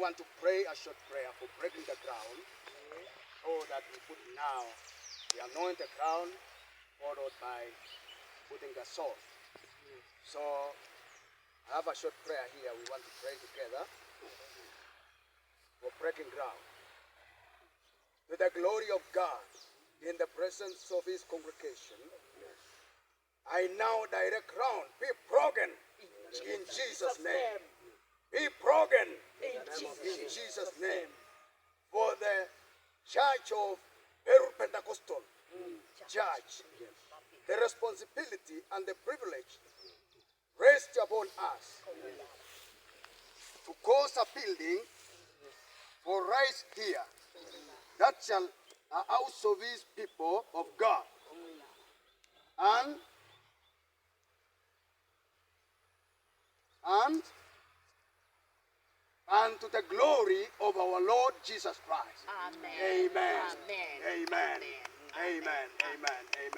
want to pray a short prayer for breaking the ground, so that we put now the anointed ground, followed by putting the salt. So I have a short prayer here. We want to pray together for breaking ground. To the glory of God, in the presence of his congregation, I now direct ground be broken in Jesus' name. Be broken in Jesus' name. For the Church of Berur Pentecostal Church, the responsibility and the privilege rest upon us to cause a building for rise here that shall also these people of God, and to the glory of our Lord Jesus Christ. Amen. Amen. Amen. Amen. Amen. Amen. Amen.